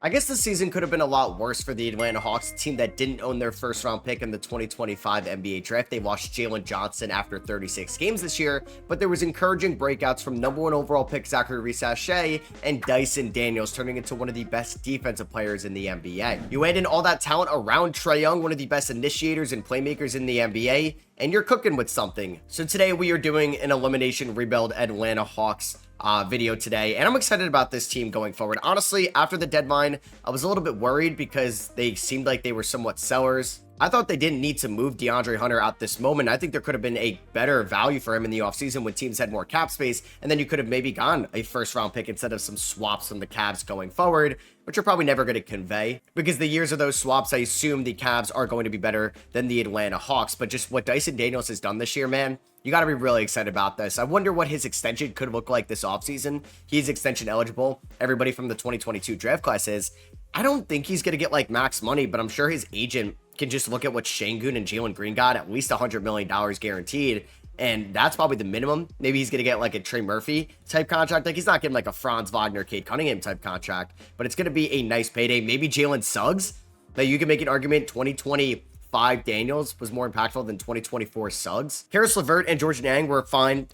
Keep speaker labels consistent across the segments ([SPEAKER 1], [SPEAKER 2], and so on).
[SPEAKER 1] I guess the season could have been a lot worse for the Atlanta Hawks, a team that didn't own their first round pick in the 2025 NBA draft. They lost Jalen Johnson after 36 games this year, but there was encouraging breakouts from number one overall pick Zachary Reese-Shea and Dyson Daniels, turning into one of the best defensive players in the NBA. You add in all that talent around Trae Young, one of the best initiators and playmakers in the NBA, and you're cooking with something. So today we are doing an elimination rebuild Atlanta Hawks video today, and I'm excited about this team going forward. Honestly, after the deadline, I was a little bit worried because they seemed like they were somewhat sellers. I thought they didn't need to move DeAndre Hunter at this moment. I think there could have been a better value for him in the offseason when teams had more cap space, and then you could have maybe gone a first round pick instead of some swaps from the Cavs going forward, which are probably never going to convey, because the years of those swaps, I assume the Cavs are going to be better than the Atlanta Hawks. But just what Dyson Daniels has done this year, man, you got to be really excited about this. I wonder what his extension could look like this offseason. He's extension eligible. Everybody from the 2022 draft class is. I don't think he's going to get like max money, but I'm sure his agent can just look at what Şengün and Jalen Green got, at least $100 million guaranteed. And that's probably the minimum. Maybe he's going to get like a Trey Murphy type contract. Like, he's not getting like a Franz Wagner, Cade Cunningham type contract, but it's going to be a nice payday. Maybe Jalen Suggs, that you can make an argument 2025 Daniels was more impactful than 2024 Suggs. Karis LeVert and George Niang were fine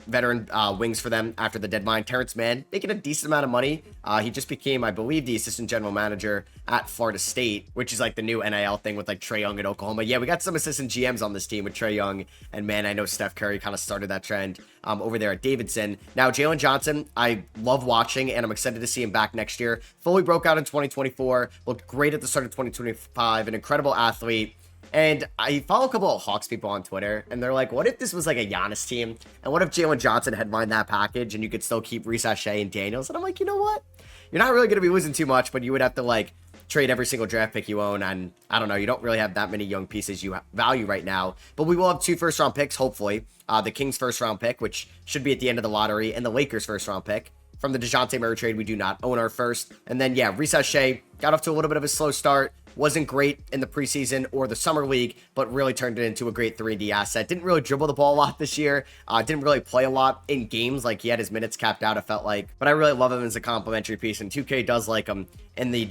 [SPEAKER 1] veteran wings for them after the deadline. Terrence Mann making a decent amount of money. He just became, I believe, the assistant general manager at Florida State, which is like the new NIL thing with like Trae Young at Oklahoma. Yeah, we got some assistant GMs on this team with Trae Young and man, I know Steph Curry kind of started that trend over there at Davidson. Now, Jalen Johnson, I love watching, and I'm excited to see him back next year. Fully broke out in 2024, looked great at the start of 2025, an incredible athlete. And I follow a couple of Hawks people on Twitter, and they're like, what if this was like a Giannis team? And what if Jalen Johnson headlined that package and you could still keep Reese-Shea and Daniels? And I'm like, you know what? You're not really going to be losing too much, but you would have to like trade every single draft pick you own. And I don't know, you don't really have that many young pieces you value right now. But we will have 2 first round picks, hopefully. The Kings first round pick, which should be at the end of the lottery, and the Lakers first round pick. From the DeJounte Murray trade, we do not own our first. And then, yeah, Reese-Shea got off to a little bit of a slow start. Wasn't great in the preseason or the summer league, but really turned it into a great 3D asset. Didn't really dribble the ball a lot this year. Didn't really play a lot in games. Like, he had his minutes capped out, it felt like. But I really love him as a complimentary piece, and 2K does like him in the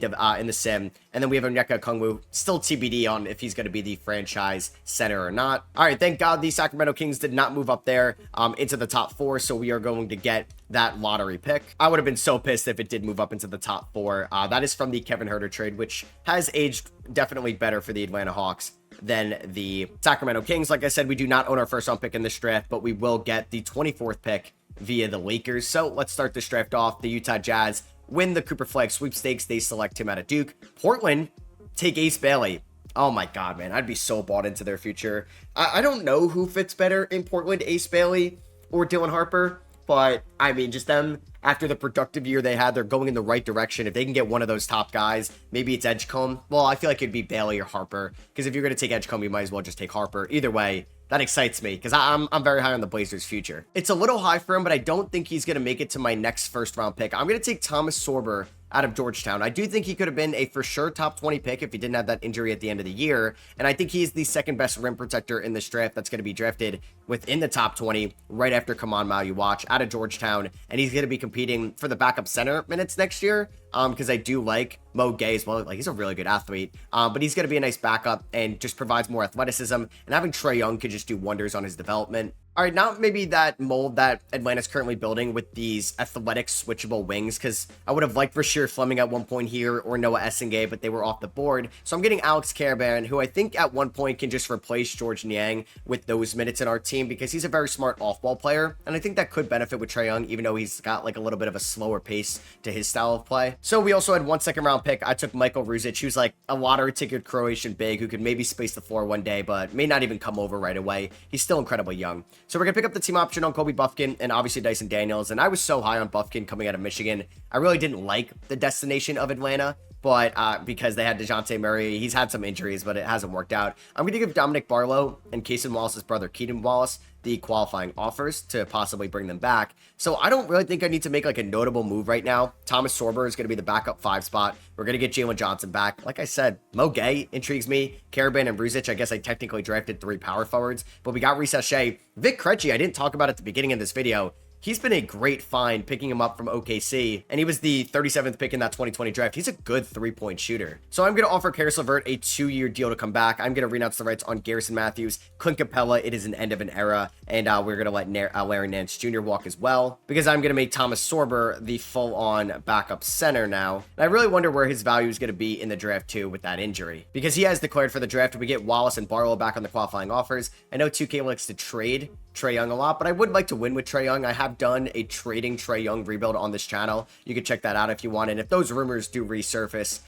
[SPEAKER 1] sim. And then we have Onyeka Okongwu, still TBD on if he's going to be the franchise center or not. All right, thank God the Sacramento Kings did not move up there into the top 4, so we are going to get that lottery pick. I would have been so pissed if it did move up into the top 4. That is from the Kevin Huerter trade, which has aged definitely better for the Atlanta Hawks than the Sacramento Kings. Like I said, we do not own our first round pick in this draft, but we will get the 24th pick via the Lakers. So let's start this draft off. The Utah Jazz win the Cooper Flag sweepstakes. They select him out of Duke. Portland take Ace Bailey. Oh my God, man. I'd be so bought into their future. I don't know who fits better in Portland, Ace Bailey or Dylan Harper. But, I mean, just them, after the productive year they had, they're going in the right direction. If they can get one of those top guys, maybe it's Edgecombe. Well, I feel like it'd be Bailey or Harper. Because if you're going to take Edgecombe, you might as well just take Harper. Either way, that excites me because I'm very high on the Blazers' future. It's a little high for him, but I don't think he's going to make it to my next first-round pick. I'm going to take Thomas Sorber out of Georgetown. I do think he could have been a for sure top 20 pick if he didn't have that injury at the end of the year. And I think he's the second best rim protector in this draft that's going to be drafted within the top 20 right after Kaman Maluach out of Georgetown. And he's going to be competing for the backup center minutes next year because I do like Mo Gay as well. Like, he's a really good athlete, but he's going to be a nice backup and just provides more athleticism. And having Trae Young could just do wonders on his development. All right, now maybe that mold that Atlanta's currently building with these athletic switchable wings, because I would have liked Rasheer Fleming at one point here or Noah Essengay, but they were off the board. So I'm getting Alex Caravan, who I think at one point can just replace George Niang with those minutes in our team because he's a very smart off-ball player. And I think that could benefit with Trae Young, even though he's got like a little bit of a slower pace to his style of play. So we also had 1 second-round pick. I took Michael Ruzic, who's like a lottery ticket Croatian big who could maybe space the floor one day, but may not even come over right away. He's still incredibly young. So we're going to pick up the team option on Kobe Buffkin and obviously Dyson Daniels. And I was so high on Buffkin coming out of Michigan. I really didn't like the destination of Atlanta, but because they had DeJounte Murray, he's had some injuries, but it hasn't worked out. I'm going to give Dominic Barlow and Cason Wallace's brother, Keaton Wallace, the qualifying offers to possibly bring them back. So I don't really think I need to make like a notable move right now. Thomas Sorber is going to be the backup 5 spot. We're going to get Jalen Johnson back. Like I said, Mo Gay intrigues me. Caravan and Ruzic, I guess I technically drafted 3 power forwards, but we got Reese-Shea. Vic Krejci, I didn't talk about at the beginning of this video. he's been a great find picking him up from OKC, and he was the 37th pick in that 2020 draft. He's a good three-point shooter. So I'm going to offer Caris LeVert a 2-year deal to come back. I'm going to renounce the rights on Garrison Matthews, Clint Capella. It is an end of an era, and we're going to let Larry Nance Jr. walk as well, because I'm going to make Thomas Sorber the full-on backup center now. And I really wonder where his value is going to be in the draft too with that injury, because he has declared for the draft. We get Wallace and Barlow back on the qualifying offers. I know 2K likes to trade Trae Young a lot, but I would like to win with Trae Young. I have done a trading Trae Young rebuild on this channel. You can check that out if you want. And if those rumors do resurface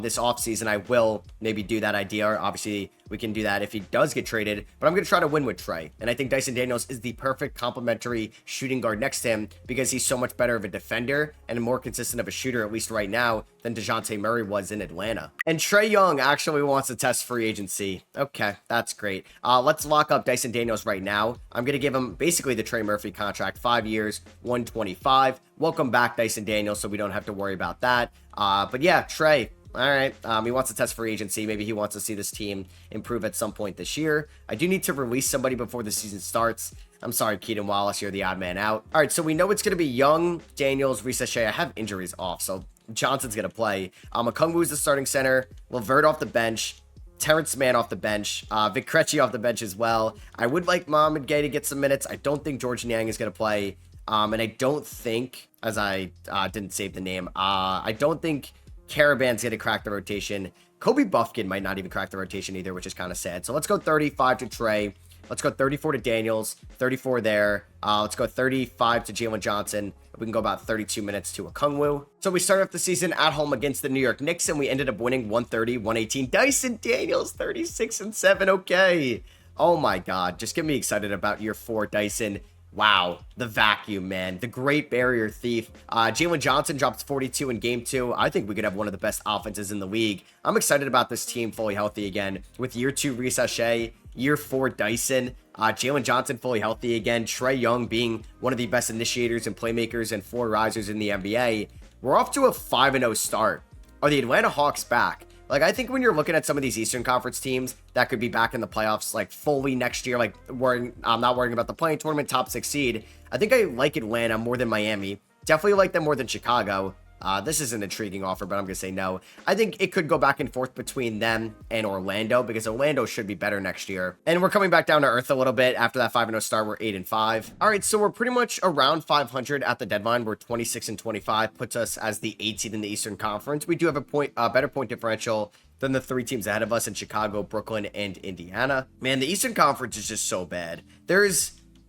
[SPEAKER 1] this offseason, I will maybe do that idea. Obviously, we can do that if he does get traded, but I'm going to try to win with Trae. And I think Dyson Daniels is the perfect complementary shooting guard next to him, because he's so much better of a defender and more consistent of a shooter, at least right now, than DeJounte Murray was in Atlanta. And Trae Young actually wants to test free agency. Okay, that's great. Let's lock up Dyson Daniels right now. I'm going to give him basically the Trey Murphy contract, 5 years, 125. Welcome back, Dyson Daniels, so we don't have to worry about that. But yeah, Trae. All right, he wants to test free agency. Maybe he wants to see this team improve at some point this year. I do need to release somebody before the season starts. I'm sorry, Keaton Wallace, you're the odd man out. All right, so we know it's going to be Young, Daniels, Shea. I have injuries off, so Johnson's going to play. Okongwu's the starting center. LeVert off the bench. Terrence Mann off the bench. Vic Krejci off the bench as well. I would like Mohamed Gay to get some minutes. I don't think George Niang is going to play. And I don't think, as I didn't save the name, I don't think Caravan's going to crack the rotation. Kobe Buffkin might not even crack the rotation either, which is kind of sad. So let's go 35 to Trae. Let's go 34 to Daniels. 34 there. Let's go 35 to Jalen Johnson. We can go about 32 minutes to Okongwu. So we started off the season at home against the New York Knicks, and we ended up winning 130-118. Dyson Daniels, 36-7. Okay. Oh my God. Just get me excited about year 4, Dyson. Wow, the vacuum, man. The great barrier thief. Jalen Johnson drops 42 in game 2. I think we could have one of the best offenses in the league. I'm excited about this team fully healthy again. With year 2, Shea, year 4, Dyson, Jalen Johnson fully healthy again, Trae Young being one of the best initiators and playmakers and floor risers in the NBA. We're off to a 5-0 start. Are the Atlanta Hawks back? Like, I think when you're looking at some of these Eastern Conference teams that could be back in the playoffs, like, fully next year, like, I'm not worrying about the playing tournament, top 6 seed. I think I like Atlanta more than Miami. Definitely like them more than Chicago. This is an intriguing offer, but I'm going to say no. I think it could go back and forth between them and Orlando, because Orlando should be better next year. And we're coming back down to earth a little bit. After that 5-0 start, we're 8-5. All right, so we're pretty much around 500 at the deadline. We're 26-25, puts us as the 8th seed in the Eastern Conference. We do have a better point differential than the 3 teams ahead of us in Chicago, Brooklyn, and Indiana. Man, the Eastern Conference is just so bad.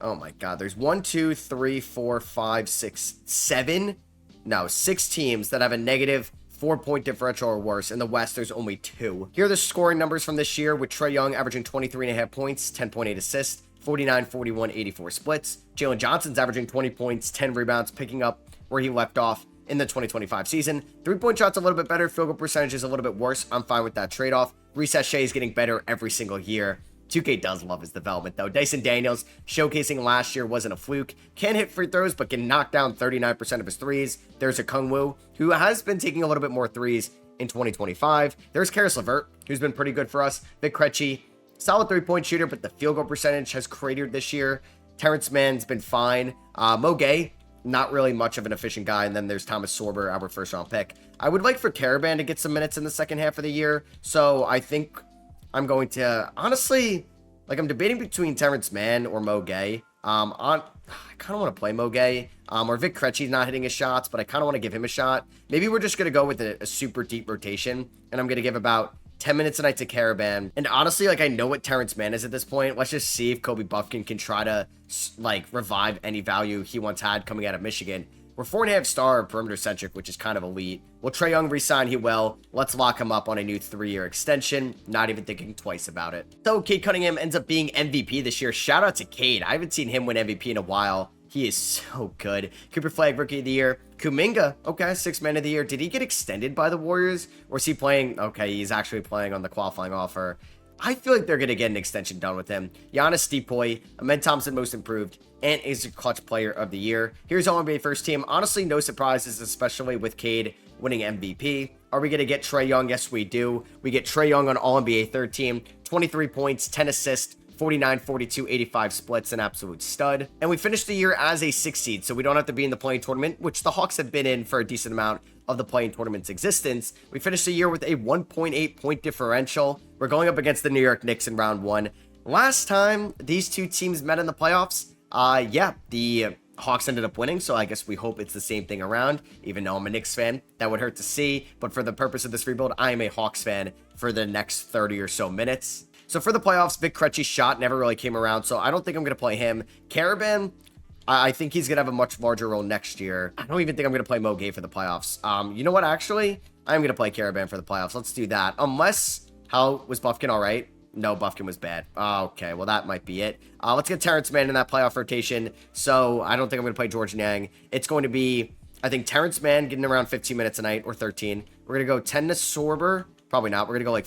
[SPEAKER 1] Oh my God, there's 1, 2, 3, 4, 5, 6, 7. No, 6 teams that have a negative 4-point differential or worse. In the West, there's only 2. Here are the scoring numbers from this year, with Trae Young averaging 23.5 points, 10.8 assists, 49, 41, 84 splits. Jalen Johnson's averaging 20 points, 10 rebounds, picking up where he left off in the 2025 season. 3-point shots a little bit better, field goal percentage is a little bit worse. I'm fine with that trade-off. Shea is getting better every single year. 2K does love his development, though. Dyson Daniels, showcasing last year, wasn't a fluke. Can hit free throws, but can knock down 39% of his threes. There's Okongwu, who has been taking a little bit more threes in 2025. There's Caris LeVert, who's been pretty good for us. Vic Krejci, solid 3-point shooter, but the field goal percentage has cratered this year. Terrence Mann's been fine. Mo Gay, not really much of an efficient guy. And then there's Thomas Sorber, our first-round pick. I would like for Caravan to get some minutes in the second half of the year, so I think I'm going to, honestly, like, I'm debating between Terrence Mann or Mo Gay. I kind of want to play Mo Gay, or Vic Krejci's not hitting his shots, but I kind of want to give him a shot. Maybe we're just going to go with a super deep rotation, and I'm going to give about 10 minutes a night to Caravan. And honestly, like, I know what Terrence Mann is at this point. Let's just see if Kobe Buffkin can try to, like, revive any value he once had coming out of Michigan. We're 4.5-star perimeter centric, which is kind of elite. Will Trae Young resign? He will. Let's lock him up on a new 3-year extension. Not even thinking twice about it. So Cade Cunningham ends up being MVP this year. Shout out to Cade. I haven't seen him win MVP in a while. He is so good. Cooper Flagg, Rookie of the Year. Kuminga, okay, 6th Man of the Year. Did he get extended by the Warriors? Or is he playing? Okay, he's actually playing on the qualifying offer. I feel like they're going to get an extension done with him. Giannis Stipoy, Ahmed Thompson, Most Improved, and is a Clutch Player of the Year. Here's All-NBA First Team. Honestly, no surprises, especially with Cade winning MVP. Are we going to get Trae Young? Yes, we do. We get Trae Young on All-NBA Third Team. 23 points, 10 assists, 49, 42, 85 splits, an absolute stud. And we finished the year as a 6 seed, so we don't have to be in the play-in tournament, which the Hawks have been in for a decent amount of the play-in tournament's existence. We finished the year with a 1.8 point differential. We're going up against the New York Knicks in round 1. Last time these two teams met in the playoffs, the Hawks ended up winning, so I guess we hope it's the same thing around, even though I'm a Knicks fan. That would hurt to see, but for the purpose of this rebuild, I am a Hawks fan for the next 30 or so minutes. So for the playoffs, Vic Krejci's shot never really came around, so I don't think I'm going to play him. Caravan, I think he's going to have a much larger role next year. I don't even think I'm going to play Mo Gay for the playoffs. You know what, actually? I'm going to play Caravan for the playoffs. Let's do that. Unless, how was Buffkin all right? No, Buffkin was bad. Okay, well, that might be it. Let's get Terrence Mann in that playoff rotation. So I don't think I'm going to play George Niang. It's going to be, I think, Terrence Mann getting around 15 minutes a night, or 13. We're going to go 10 to Sorber. Probably not. We're going to go like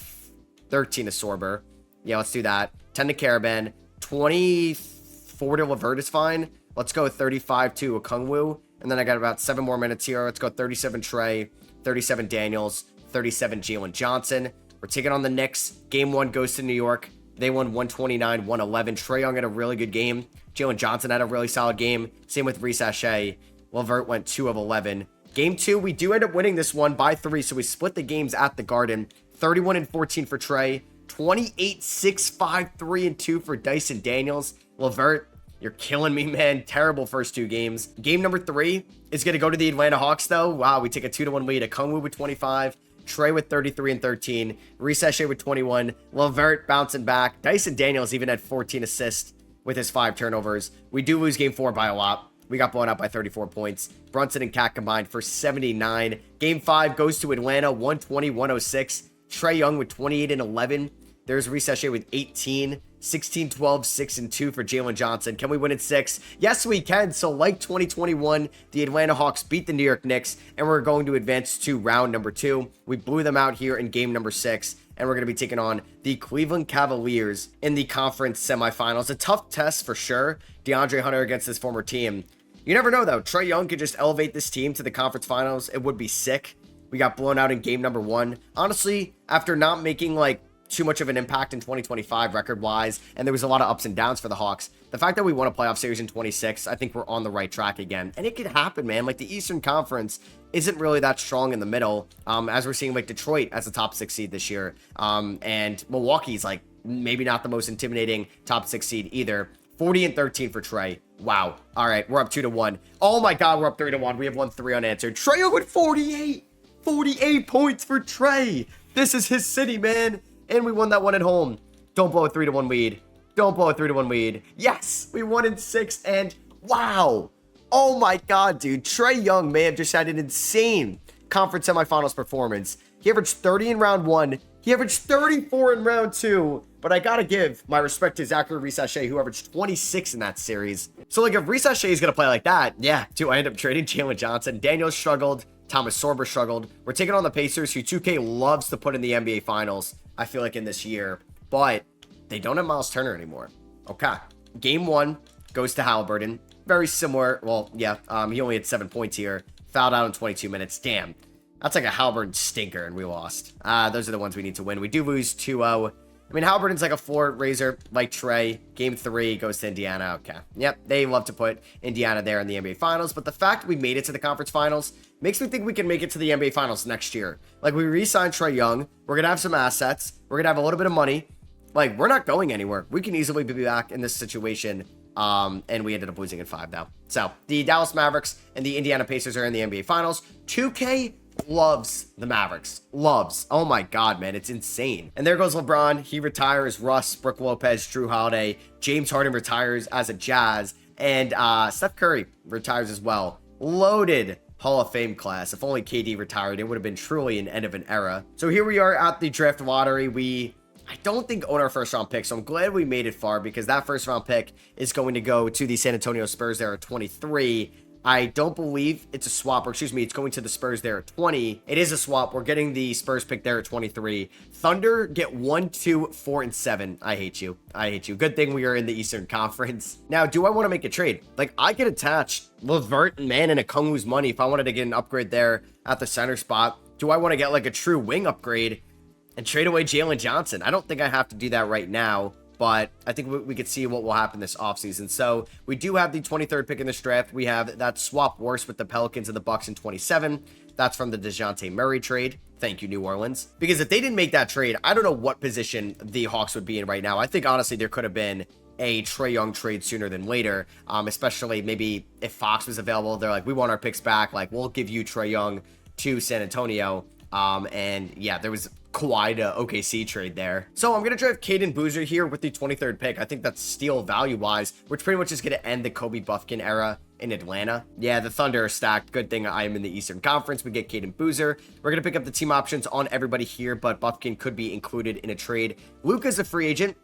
[SPEAKER 1] 13 to Sorber. Yeah, let's do that. 10 to Caravan. 24 to Levert is fine. Let's go 35 to Okungwu. And then I got about 7 more minutes here. Let's go 37 Trae, 37 Daniels, 37 Jalen Johnson. We're taking on the Knicks. Game 1 goes to New York. They won 129-111. Trae Young had a really good game. Jalen Johnson had a really solid game. Same with Reese Ashe. Levert went 2 of 11. Game 2, we do end up winning this one by 3, so we split the games at the Garden. 31-14 for Trae. 28-6-5-3-2 for Dyson Daniels. Levert, you're killing me, man. Terrible first 2 games. Game number 3 is going to go to the Atlanta Hawks, though. Wow, we take a 2-1 lead. Okungwu with 25. Trae with 33 and 13. Reese Ashe with 21. Levert bouncing back. Dyson Daniels even had 14 assists with his 5 turnovers. We do lose game 4 by a lot. We got blown out by 34 points. Brunson and Cat combined for 79. Game 5 goes to Atlanta, 120-106. Trae Young with 28 and 11. There's Reese Ashe with 18. 16-12, 6-2 for Jalen Johnson. Can we win in 6? Yes, we can. So like 2021, the Atlanta Hawks beat the New York Knicks, and we're going to advance to round number 2. We blew them out here in game number 6, and we're going to be taking on the Cleveland Cavaliers in the conference semifinals. A tough test for sure. DeAndre Hunter against his former team. You never know, though. Trae Young could just elevate this team to the conference finals. It would be sick. We got blown out in game number 1. Honestly, after not making like too much of an impact in 2025 record-wise, and there was a lot of ups and downs for the Hawks. The fact that we won a playoff series in 26, I think we're on the right track again. And it could happen, man. Like, the Eastern Conference isn't really that strong in the middle, as we're seeing, like, Detroit as a top 6 seed this year. And Milwaukee's, like, maybe not the most intimidating top 6 seed either. 40 and 13 for Trae. Wow. All right, we're up 2-1. Oh, my God, we're up 3-1. We have won 3 unanswered. Trae with 48. 48 points for Trae. This is his city, man. And we won that one at home. Don't blow a 3-1 lead. Don't blow a 3-1 lead. Yes, we won in 6, and wow. Oh my God, dude. Trae Young may have just had an insane conference semifinals performance. He averaged 30 in round 1. He averaged 34 in round 2. But I gotta give my respect to Zachary Reese Ashe, who averaged 26 in that series. So, like, if Reese Ashe is gonna play like that, yeah, dude, I end up trading Jalen Johnson. Daniels struggled. Thomas Sorber struggled. We're taking on the Pacers, who 2K loves to put in the NBA Finals, I feel like, in this year. But they don't have Miles Turner anymore. Okay. Game 1 goes to Halliburton. Very similar. Well, yeah, he only had 7 points here. Fouled out in 22 minutes. Damn. That's like a Halliburton stinker, and we lost. Those are the ones we need to win. We do lose 2-0. I mean, Halliburton's like a floor raiser, like Trae. Game 3 goes to Indiana. Okay. Yep, they love to put Indiana there in the NBA Finals. But the fact we made it to the conference finals makes me think we can make it to the NBA Finals next year. Like, we re-signed Trae Young. We're going to have some assets. We're going to have a little bit of money. Like, we're not going anywhere. We can easily be back in this situation. And we ended up losing in 5 now. So, the Dallas Mavericks and the Indiana Pacers are in the NBA Finals. 2K loves the Mavericks. Loves. Oh my God, man. It's insane. And there goes LeBron. He retires. Russ, Brook Lopez, Drew Holiday. James Harden retires as a Jazz. And Steph Curry retires as well. Loaded Hall of Fame class. If only KD retired, it would have been truly an end of an era. So here we are at the draft lottery. I don't think own our first round pick, so I'm glad we made it far, because that first round pick is going to go to the San Antonio Spurs there at 23. I don't believe it's a swap, or excuse me, it's going to the Spurs there at 20. It is a swap. We're getting the Spurs pick there at 23. Thunder get 1, 2, 4, and 7. I hate you. I hate you. Good thing we are in the Eastern Conference. Now, do I want to make a trade? Like, I could attach Levert and Mann and Okungwu's money if I wanted to get an upgrade there at the center spot. Do I want to get like a true wing upgrade and trade away Jalen Johnson? I don't think I have to do that right now. but I think we could see what will happen this offseason. So we do have the 23rd pick in this draft. We have that swap worse with the Pelicans and the Bucks in 27. That's from the DeJounte Murray trade. Thank you, New Orleans. Because if they didn't make that trade, I don't know what position the Hawks would be in right now. I think, honestly, there could have been a Trae Young trade sooner than later, especially maybe if Fox was available. They're like, we want our picks back. Like, we'll give you Trae Young to San Antonio. And yeah, there was quite a OKC trade there. So I'm going to draft Caden Boozer here with the 23rd pick. I think that's steal value-wise, which pretty much is going to end the Kobe Buffkin era in Atlanta. Yeah, the Thunder are stacked. Good thing I am in the Eastern Conference. We get Caden Boozer. We're going to pick up the team options on everybody here, but Buffkin could be included in a trade. Luka's a free agent.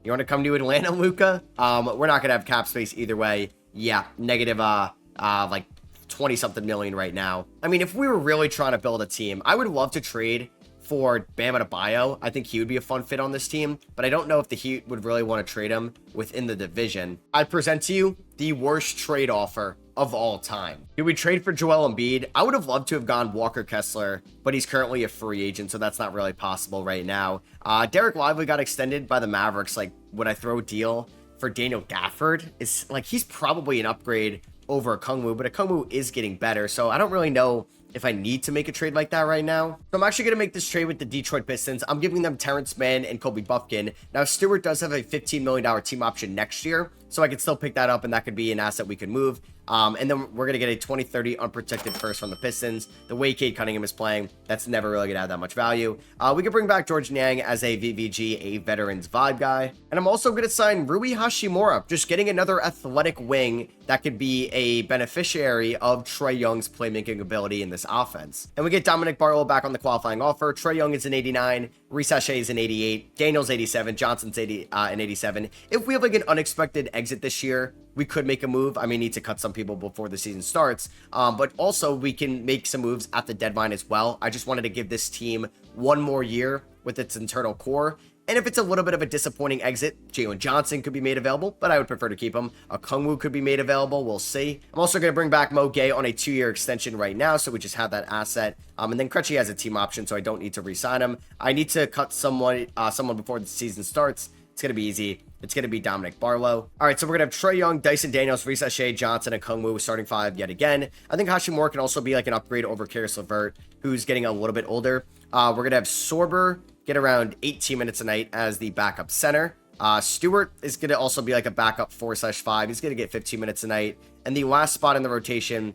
[SPEAKER 1] You want to come to Atlanta, Luka? We're not going to have cap space either way. Yeah, negative, like 20-something million right now. I mean, if we were really trying to build a team, I would love to trade for Bam Adebayo. I think he would be a fun fit on this team, but I don't know if the Heat would really want to trade him within the division. I present to you the worst trade offer of all time. Did we trade for Joel Embiid? I would have loved to have gone Walker Kessler, but he's currently a free agent, so that's not really possible right now. Derek Lively got extended by the Mavericks. Like, would I throw a deal for Daniel Gafford? It's like, he's probably an upgrade over Okongwu, but Okongwu is getting better, so I don't really know if I need to make a trade like that right now. So I'm actually going to make this trade with the Detroit Pistons. I'm giving them Terrence Mann and Kobe Buffkin. Now, Stewart does have a $15 million team option next year, so I could still pick that up, and that could be an asset we could move. And then we're going to get a 2030 unprotected first from the Pistons. The way Cade Cunningham is playing, that's never really going to have that much value. We could bring back George Niang as a VVG, a veterans vibe guy. And I'm also going to sign Rui Hashimura, just getting another athletic wing that could be a beneficiary of Trae Young's playmaking ability in this offense. And we get Dominic Barlow back on the qualifying offer. Trae Young is an 89, Reece Sachet is an 88, Daniels 87, Johnson's an 87. If we have like an unexpected exit this year, we could make a move. I may need to cut some people before the season starts, but also we can make some moves at the deadline as well. I just wanted to give this team one more year with its internal core. And if it's a little bit of a disappointing exit, Jalen Johnson could be made available, but I would prefer to keep him. Okongwu could be made available. We'll see. I'm also going to bring back Mo Gay on a 2-year extension right now, so we just have that asset. And then Krejci has a team option, so I don't need to re-sign him. I need to cut someone before the season starts. It's going to be easy. It's going to be Dominic Barlow. All right, so we're going to have Trae Young, Dyson Daniels, Reece Sachet, Johnson, and Okongwu starting 5 yet again. I think Hashimura can also be like an upgrade over Karis LeVert, who's getting a little bit older. We're going to have Sorber get around 18 minutes a night as the backup center. Stewart is going to also be like a backup 4/5. He's going to get 15 minutes a night. And the last spot in the rotation,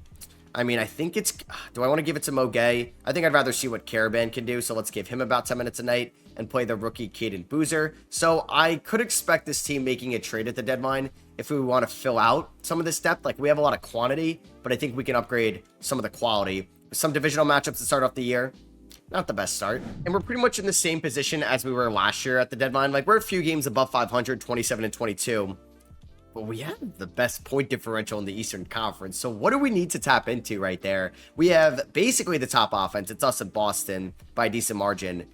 [SPEAKER 1] I mean, I think it's... Do I want to give it to Mo Gay? I think I'd rather see what Caravan can do, so let's give him about 10 minutes a night and play the rookie Caden Boozer. So I could expect this team making a trade at the deadline if we want to fill out some of this depth. Like, we have a lot of quantity, but I think we can upgrade some of the quality. Some divisional matchups to start off the year, not the best start. And we're pretty much in the same position as we were last year at the deadline. Like, we're a few games above 500, 27 and 22. But we have the best point differential in the Eastern Conference. So what do we need to tap into right there? We have basically the top offense. It's us and Boston by a decent margin.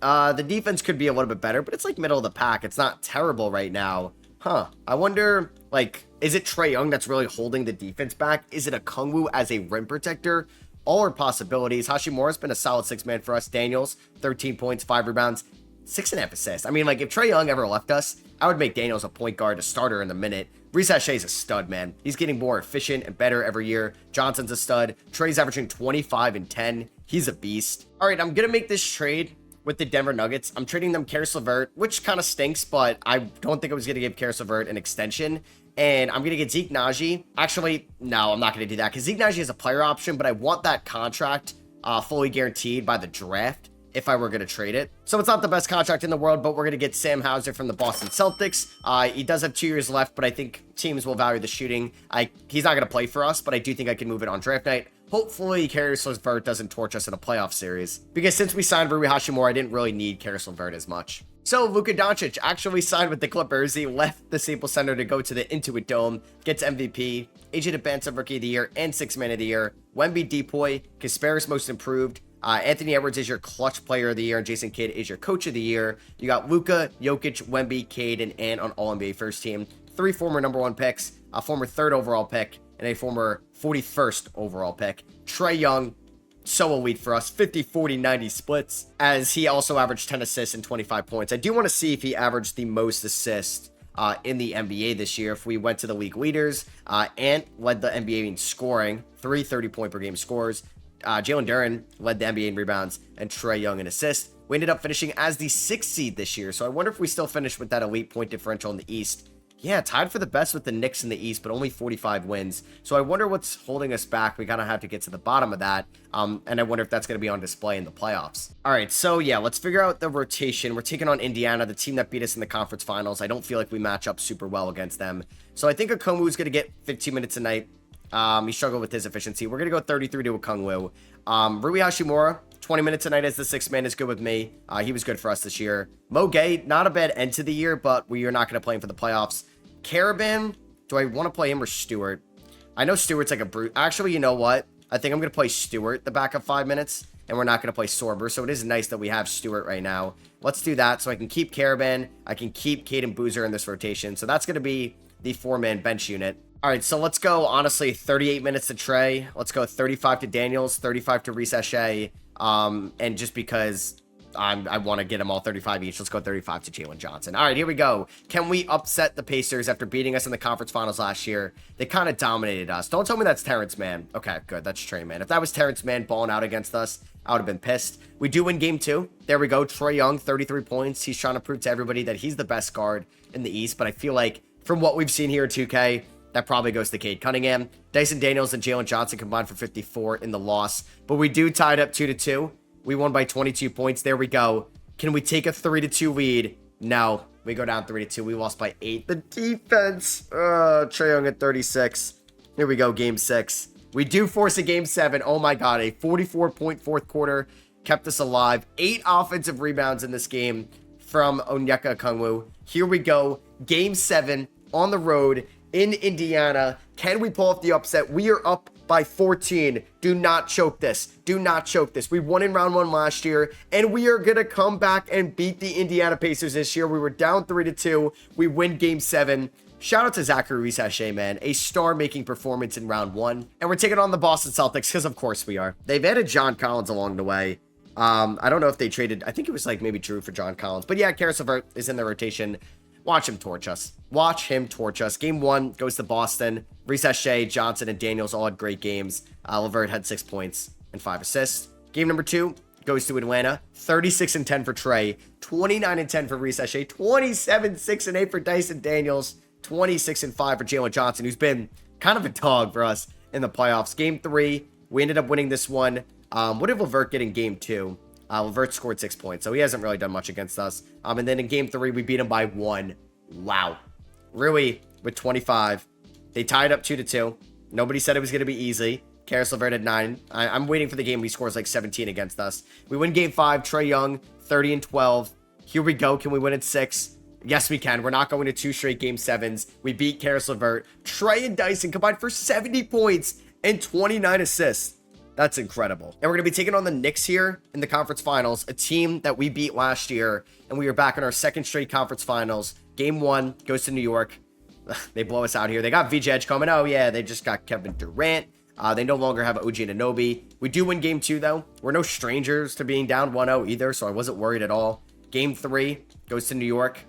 [SPEAKER 1] The defense could be a little bit better, but it's like middle of the pack. It's not terrible right now. I wonder, like, is it Trae Young that's really holding the defense back? Is it Okongwu as a rim protector? All are possibilities. Hashimura's been a solid 6-man for us. Daniels, 13 points, 5 rebounds, 6.5 assists. I mean, like, if Trae Young ever left us, I would make Daniels a point guard, a starter in the minute. Reece Sachet's a stud, man. He's getting more efficient and better every year. Johnson's a stud. Trae's averaging 25 and 10. He's a beast. All right, I'm going to make this trade with the Denver Nuggets. I'm trading them Karis LeVert, which kind of stinks, but I don't think I was going to give Karis LeVert an extension. And I'm going to get Zeke Naji. Actually, no, I'm not going to do that because Zeke Naji is a player option, but I want that contract fully guaranteed by the draft if I were going to trade it. So it's not the best contract in the world, but we're going to get Sam Hauser from the Boston Celtics. He does have 2 years left, but I think teams will value the shooting. He's not going to play for us, but I do think I can move it on draft night. Hopefully, Karis LeVert doesn't torch us in a playoff series. Because since we signed Rui Hashimura, I didn't really need Karis LeVert as much. So, Luka Doncic actually signed with the Clippers. He left the Staples Center to go to the Intuit Dome, gets MVP, AJ Depanta Rookie of the Year, and 6th Man of the Year. Wemby Depoy, Kasparis Most Improved. Anthony Edwards is your clutch player of the year, and Jason Kidd is your coach of the year. You got Luka, Jokic, Wemby, Cade, and Ant on All-NBA first team. 3 former number 1 picks, a former 3rd overall pick, and a former 41st overall pick. Trae Young, so elite for us. 50, 40, 90 splits, as he also averaged 10 assists and 25 points. I do want to see if he averaged the most assists in the NBA this year. If we went to the league leaders, Ant led the NBA in scoring, 3 30-point per game scores. Jalen Duren led the NBA in rebounds, and Trae Young in assists. We ended up finishing as the 6th seed this year, so I wonder if we still finish with that elite point differential in the East. Yeah, tied for the best with the Knicks in the East, but only 45 wins. So I wonder what's holding us back. We kind of have to get to the bottom of that, and I wonder if that's going to be on display in the playoffs. All right, so yeah, let's figure out the rotation. We're taking on Indiana, the team that beat us in the conference finals. I don't feel like we match up super well against them. So I think Okongwu is going to get 15 minutes a night. He struggled with his efficiency. We're going to go 33 to Okongwu. Rui Hashimura, 20 minutes a night as the 6th man is good with me. He was good for us this year. Mo Gay, not a bad end to the year, but we are not going to play him for the playoffs. Caravan, do I want to play him or Stewart? I know Stewart's like a brute. Actually, you know what? I think I'm going to play Stewart the back of 5 minutes, and we're not going to play Sorber, so it is nice that we have Stewart right now. Let's do that so I can keep Caravan. I can keep Caden Boozer in this rotation, so that's going to be the 4-man bench unit. All right, so let's go, honestly, 38 minutes to Trae. Let's go 35 to Daniels, 35 to Reese Shea, and just because I want to get them all 35 each, let's go 35 to Jalen Johnson. All right, here we go. Can we upset the Pacers after beating us in the conference finals last year? They kind of dominated us. Don't tell me that's Terrence Mann. Okay, good. That's Trae Mann. If that was Terrence Mann balling out against us, I would have been pissed. We do win game 2. There we go. Trae Young, 33 points. He's trying to prove to everybody that he's the best guard in the East, but I feel like from what we've seen here at 2K, that probably goes to Cade Cunningham. Dyson Daniels and Jalen Johnson combined for 54 in the loss, but we do tie it up 2-2. We won by 22 points. There we go. Can we take a 3-2 lead? No. We go down 3-2. We lost by 8. The defense. Trae Young at 36. Here we go. Game 6. We do force a game 7. Oh my God. A 44-point fourth quarter kept us alive. 8 offensive rebounds in this game from Onyeka Okongwu. Here we go. Game 7 on the road in Indiana. Can we pull off the upset? We are up by 14. Do not choke this. Do not choke this. We won in round 1 last year, and we are going to come back and beat the Indiana Pacers this year. We were down 3-2. We win game 7. Shout out to Zachary Reese-Shea, man. A star-making performance in round 1. And we're taking on the Boston Celtics, because of course we are. They've added John Collins along the way. I don't know if they traded, I think it was like maybe Drew for John Collins. But yeah, Karis LeVert is in the rotation. Watch him torch us. Watch him torch us. Game 1 goes to Boston. Reese Shea, Johnson, and Daniels all had great games. LeVert had 6 points and 5 assists. Game number 2 goes to Atlanta. 36-10 for Trae. 29-10 for Reese Shea. 27-6-8 for Dyson Daniels. 26-5 for Jalen Johnson, who's been kind of a dog for us in the playoffs. Game 3, we ended up winning this one. What did LeVert get in game 2? LeVert scored 6 points, so he hasn't really done much against us. And then in game 3, we beat him by 1. Wow. Rui with 25. They tied up 2-2. Nobody said it was going to be easy. Karis LeVert had 9. I'm waiting for the game he scores like 17 against us. We win game 5. Trae Young, 30-12. Here we go. Can we win at 6? Yes, we can. We're not going to 2 straight game 7s. We beat Karis LeVert. Trae and Dyson combined for 70 points and 29 assists. That's incredible. And we're going to be taking on the Knicks here in the conference finals, a team that we beat last year, and we are back in our 2nd straight conference finals. Game 1 goes to New York. They blow us out here. They got VJ Edge coming. Oh, yeah, they just got Kevin Durant. They no longer have OG Anunoby. We do win game 2, though. We're no strangers to being down 1-0 either, so I wasn't worried at all. Game 3 goes to New York.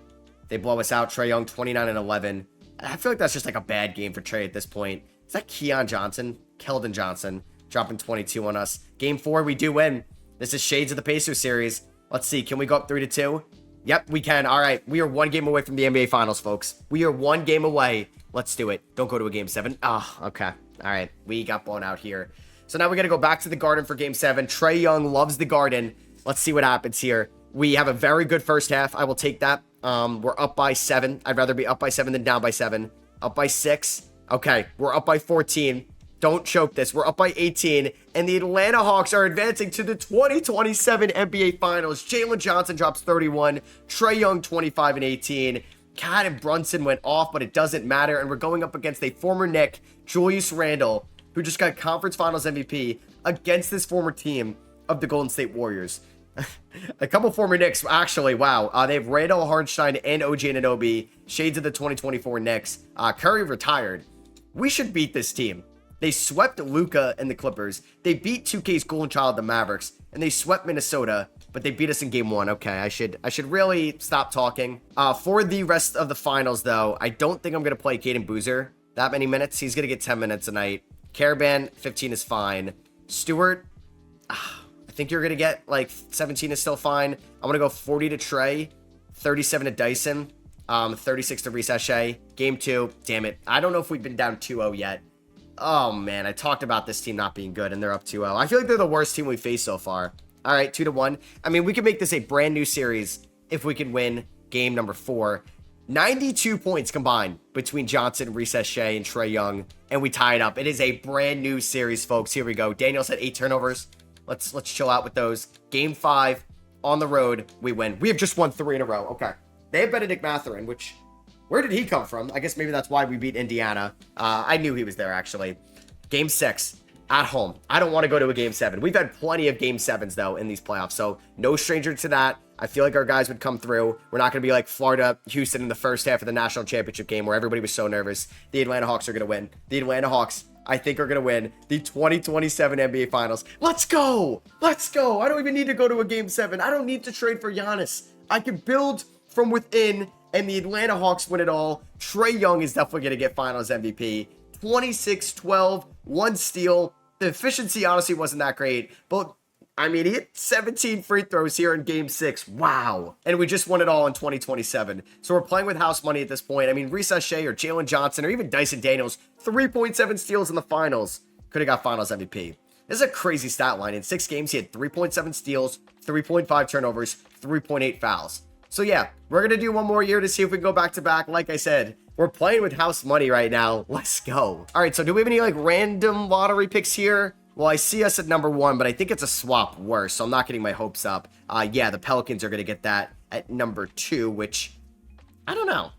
[SPEAKER 1] They blow us out. Trae Young, 29-11. I feel like that's just like a bad game for Trae at this point. Is that Keldon Johnson? Dropping 22 on us. Game 4, we do win. This is shades of the Pacers series. Let's see. Can we go up 3-2? Yep, we can. All right. We are 1 game away from the NBA Finals, folks. We are 1 game away. Let's do it. Don't go to a game 7. Oh, okay. All right. We got blown out here. So now we got to go back to the Garden for game 7. Trae Young loves the Garden. Let's see what happens here. We have a very good first half. I will take that. We're up by 7. I'd rather be up by 7 than down by 7. Up by 6. Okay. We're up by 14. Don't choke this. We're up by 18, and the Atlanta Hawks are advancing to the 2027 NBA Finals. Jalen Johnson drops 31, Trae Young 25 and 18. God, and Brunson went off, but it doesn't matter, and we're going up against a former Knick, Julius Randle, who just got Conference Finals MVP against this former team of the Golden State Warriors. A couple former Knicks, actually, wow. They have Randall Hardenstein and OG Anunoby, shades of the 2024 Knicks. Curry retired. We should beat this team. They swept Luka and the Clippers. They beat 2K's Golden Child, the Mavericks, and they swept Minnesota, but they beat us in game 1. Okay, I should really stop talking. For the rest of the finals, though, I don't think I'm going to play Caden Boozer that many minutes. He's going to get 10 minutes a night. Caravan, 15 is fine. Stewart, I think you're going to get like 17 is still fine. I'm going to go 40 to Trae, 37 to Dyson, 36 to Reese. Game 2, damn it. I don't know if we've been down 2-0 yet. Oh, man, I talked about this team not being good, and they're up 2-0. I feel like they're the worst team we've faced so far. All right, 2-1. I mean, we could make this a brand new series if we can win game number 4. 92 points combined between Johnson, Reese Shea, and Trae Young, and we tie it up. It is a brand new series, folks. Here we go. Daniels had 8 turnovers. Let's chill out with those. Game 5 on the road, we win. We have just won 3 in a row. Okay. They have Benedict Mathurin, which, where did he come from? I guess maybe that's why we beat Indiana. I knew he was there, actually. Game 6 at home. I don't want to go to a game 7. We've had plenty of game 7s, though, in these playoffs, so no stranger to that. I feel like our guys would come through. We're not going to be like Florida, Houston in the first half of the national championship game where everybody was so nervous. The Atlanta Hawks are going to win. The Atlanta Hawks, I think, are going to win the 2027 NBA Finals. Let's go! Let's go! I don't even need to go to a game 7. I don't need to trade for Giannis. I can build from within, and the Atlanta Hawks win it all. Trae Young is definitely going to get Finals MVP. 26-12, 1 steal. The efficiency honestly wasn't that great, but I mean, he hit 17 free throws here in game 6. Wow. And we just won it all in 2027. So we're playing with house money at this point. I mean, Reese Shea or Jalen Johnson or even Dyson Daniels, 3.7 steals in the finals. Could have got Finals MVP. This is a crazy stat line. In 6 games, he had 3.7 steals, 3.5 turnovers, 3.8 fouls. So yeah, we're going to do one more year to see if we can go back to back. Like I said, we're playing with house money right now. Let's go. All right, so do we have any like random lottery picks here? Well, I see us at number 1, but I think it's a swap worse, so I'm not getting my hopes up. Yeah, the Pelicans are going to get that at number 2, which I don't know.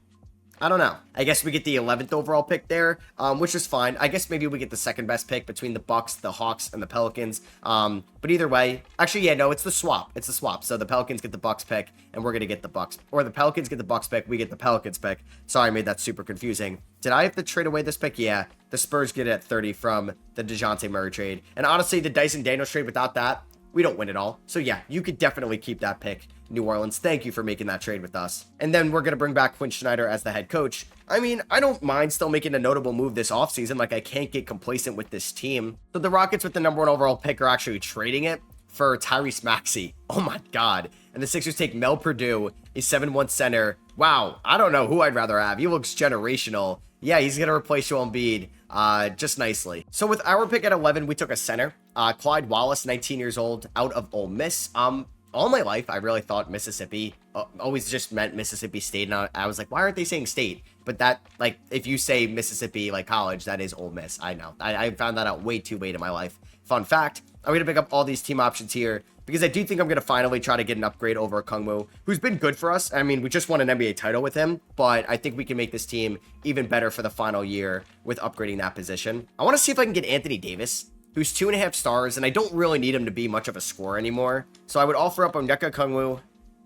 [SPEAKER 1] I guess we get the 11th overall pick there, which is fine. I guess maybe we get the second best pick between the Bucks, the Hawks, and the Pelicans. But either way, actually, yeah, no, it's the swap. It's the swap. So the Pelicans get the Bucks pick, and we're going to get the Bucks. Or the Pelicans get the Bucks pick, we get the Pelicans pick. Sorry, I made that super confusing. Did I have to trade away this pick? Yeah. The Spurs get it at 30 from the DeJounte Murray trade. And honestly, the Dyson Daniels trade, without that, we don't win it all. So yeah, you could definitely keep that pick. New Orleans, thank you for making that trade with us. And then we're going to bring back Quinn Snyder as the head coach. I mean, I don't mind still making a notable move this offseason. Like, I can't get complacent with this team. So the Rockets with the number 1 overall pick are actually trading it for Tyrese Maxey. Oh my God. And the Sixers take Mel Purdue, a 7'1" center. Wow. I don't know who I'd rather have. He looks generational. Yeah, he's going to replace Joel Embiid just nicely. So with our pick at 11, we took a center. Clyde Wallace, 19 years old, out of Ole Miss. All my life, I really thought Mississippi always just meant Mississippi State. And I was like, why aren't they saying state? But that, like, if you say Mississippi, like college, that is Ole Miss. I know. I found that out way too late in my life. Fun fact, I'm going to pick up all these team options here because I do think I'm going to finally try to get an upgrade over Kungwu, who's been good for us. I mean, we just won an NBA title with him, but I think we can make this team even better for the final year with upgrading that position. I want to see if I can get Anthony Davis, who's 2.5 stars, and I don't really need him to be much of a scorer anymore. So I would offer up Onyeka Kungwu,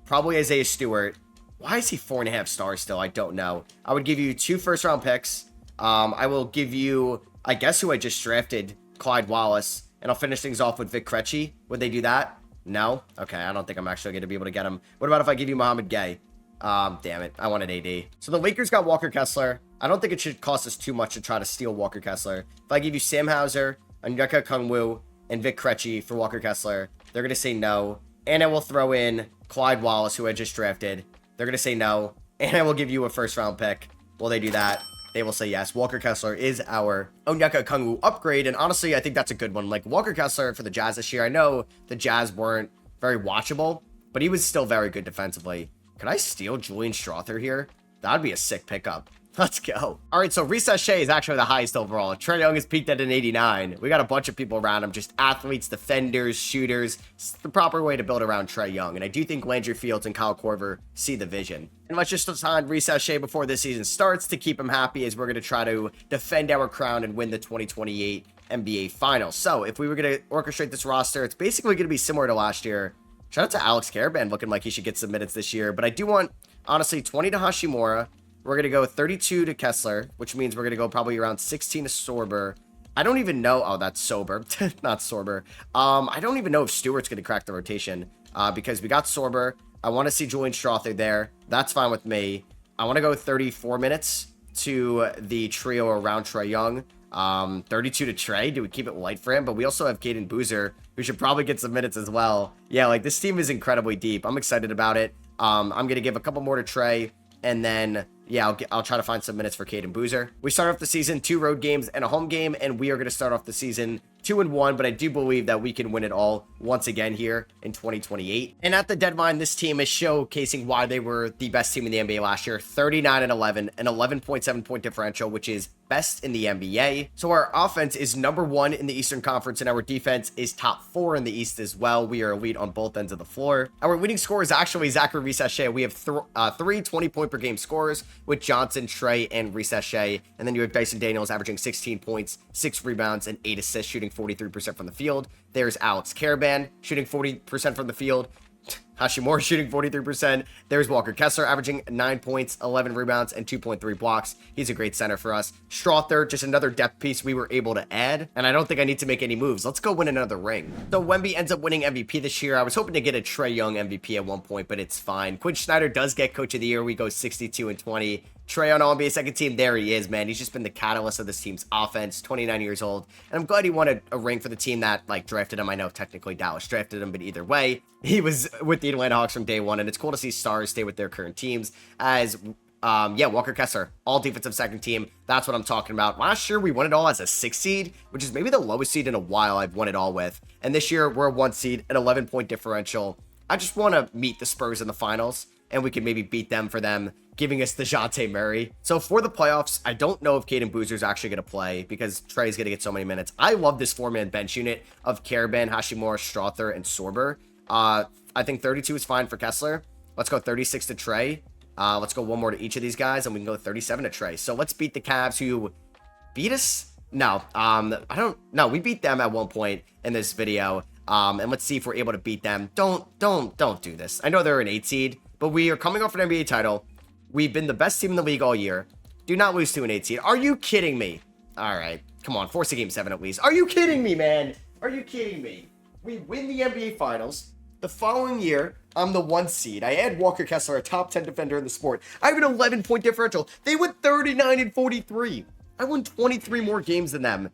[SPEAKER 1] probably Isaiah Stewart. Why is he 4.5 stars still? I don't know. I would give you 2 first-round picks. I will give you, I guess, who I just drafted, Clyde Wallace, and I'll finish things off with Vic Krejci. Would they do that? No? Okay, I don't think I'm actually going to be able to get him. What about if I give you Mohamed Gay? Damn it. I wanted AD. So the Lakers got Walker Kessler. I don't think it should cost us too much to try to steal Walker Kessler. If I give you Sam Hauser, Onyeka Kungwu, and Vic Krejci for Walker Kessler, they're going to say no. And I will throw in Clyde Wallace, who I just drafted. They're going to say no. And I will give you a first-round pick. Will they do that? They will say yes. Walker Kessler is our Onyeka Kungwu upgrade. And honestly, I think that's a good one. Like, Walker Kessler for the Jazz this year, I know the Jazz weren't very watchable, but he was still very good defensively. Could I steal Julian Strawther here? That'd be a sick pickup. Let's go. All right, so Reese Shea is actually the highest overall. Trae Young is peaked at an 89. We got a bunch of people around him, just athletes, defenders, shooters. It's the proper way to build around Trae Young. And I do think Landry Fields and Kyle Korver see the vision. And let's just sign Reese Shea before this season starts to keep him happy, as we're going to try to defend our crown and win the 2028 NBA Finals. So if we were going to orchestrate this roster, it's basically going to be similar to last year. Shout out to Alex Caravan, looking like he should get some minutes this year. But I do want, honestly, 20 to Hashimura. We're going to go 32 to Kessler, which means we're going to go probably around 16 to Sorber I don't even know. Oh, that's Sober, not Sorber. I don't even know if Stewart's going to crack the rotation because we got Sorber. I want to see Julian Strother there. That's fine with me. I want to go 34 minutes to the trio around Trae Young. 32 to Trae. Do we keep it light for him? But we also have Caden Boozer, who should probably get some minutes as well. Yeah, like this team is incredibly deep. I'm excited about it. I'm going to give a couple more to Trae, and then yeah, I'll try to find some minutes for Caden Boozer. We start off the season 2 road games and a home game, and we are going to start off the season 2-1, but I do believe that we can win it all once again here in 2028. And at the deadline, this team is showcasing why they were the best team in the NBA last year. 39-11, an 11.7 point differential, which is best in the NBA. So our offense is number 1 in the Eastern Conference, and our defense is top 4 in the East as well. We are elite on both ends of the floor. Our leading scorer is actually Zachary Reese-Shea. We have 3 20-point per game scorers with Johnson, Trae, and Reese-Shea. And then you have Dyson Daniels averaging 16 points, 6 rebounds, and 8 assists, shooting 43% from the field. There's Alex Caravan shooting 40% from the field. Hashimura shooting 43%. There's Walker Kessler averaging 9 points, 11 rebounds, and 2.3 blocks. He's a great center for us. Strother, just another depth piece we were able to add. And I don't think I need to make any moves. Let's go win another ring. So Wemby ends up winning MVP this year. I was hoping to get a Trae Young MVP at one point, but it's fine. Quinn Snyder does get Coach of the Year. We go 62-20. Trae on All-NBA second team. There he is, man. He's just been the catalyst of this team's offense. 29 years old. And I'm glad he won a ring for the team that, like, drafted him. I know technically Dallas drafted him, but either way, he was with the Atlanta Hawks from day one. And it's cool to see stars stay with their current teams as, yeah, Walker Kessler, all defensive second team. That's what I'm talking about. Last year, we won it all as a 6 seed, which is maybe the lowest seed in a while I've won it all with. And this year, we're a 1 seed, an 11-point differential. I just want to meet the Spurs in the finals, and we can maybe beat them for them giving us DeJounte Murray. So for the playoffs, I don't know if Caden Boozer is actually going to play because Trae's going to get so many minutes. I love this 4-man bench unit of Caravan, Hashimura, Strother, and Sorber. I think 32 is fine for Kessler. Let's go 36 to Trae. Let's go one more to each of these guys, and we can go 37 to Trae. So let's beat the Cavs, who beat us? No, no, we beat them at one point in this video. And let's see if we're able to beat them. Don't do this. I know they're an 8 seed, but we are coming off an NBA title. We've been the best team in the league all year. Do not lose to an 8 seed. Are you kidding me? All right. Come on. Force a game 7 at least. Are you kidding me, man? Are you kidding me? We win the NBA Finals. The following year, I'm the 1 seed. I add Walker Kessler, a top 10 defender in the sport. I have an 11-point differential. They went 39-43. I won 23 more games than them.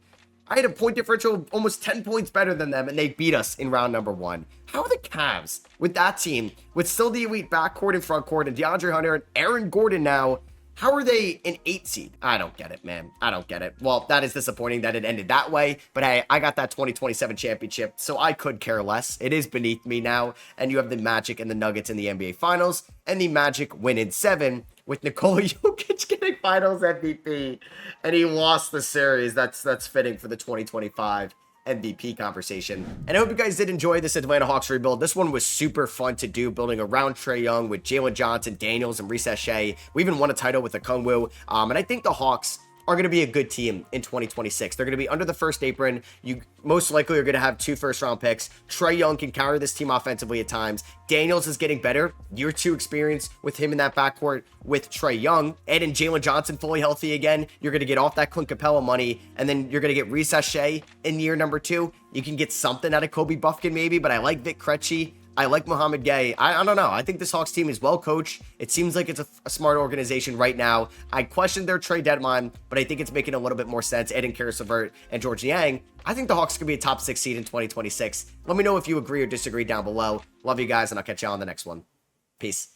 [SPEAKER 1] I had a point differential almost 10 points better than them, and they beat us in round number 1. How are the Cavs, with that team, with still the elite backcourt and frontcourt, and DeAndre Hunter and Aaron Gordon now, how are they an 8 seed? I don't get it, man. I don't get it. Well, that is disappointing that it ended that way, but hey, I got that 2027 championship, so I could care less. It is beneath me now, and you have the Magic and the Nuggets in the NBA Finals, and the Magic win in 7, with Nikola Jokic getting Finals MVP, and he lost the series. That's fitting for the 2025 MVP conversation. And I hope you guys did enjoy this Atlanta Hawks rebuild. This one was super fun to do, building around Trae Young with Jalen Johnson, Daniels, and Reese-Shea. We even won a title with Okongwu. And I think the Hawks are going to be a good team in 2026. They're going to be under the first apron. You most likely are going to have 2 first-round picks. Trae Young can carry this team offensively at times. Daniels is getting better. Year 2 experience with him in that backcourt with Trae Young. Ed and Jalen Johnson fully healthy again. You're going to get off that Clint Capella money, and then you're going to get Reese-Shea in year number 2. You can get something out of Kobe Buffkin maybe, but I like Vic Krejci. I like Mohamed Gay. I don't know. I think this Hawks team is well coached. It seems like it's a smart organization right now. I questioned their trade deadline, but I think it's making a little bit more sense. Adding Karis LeVert and George Niang. I think the Hawks could be a top 6 seed in 2026. Let me know if you agree or disagree down below. Love you guys, and I'll catch you on the next one. Peace.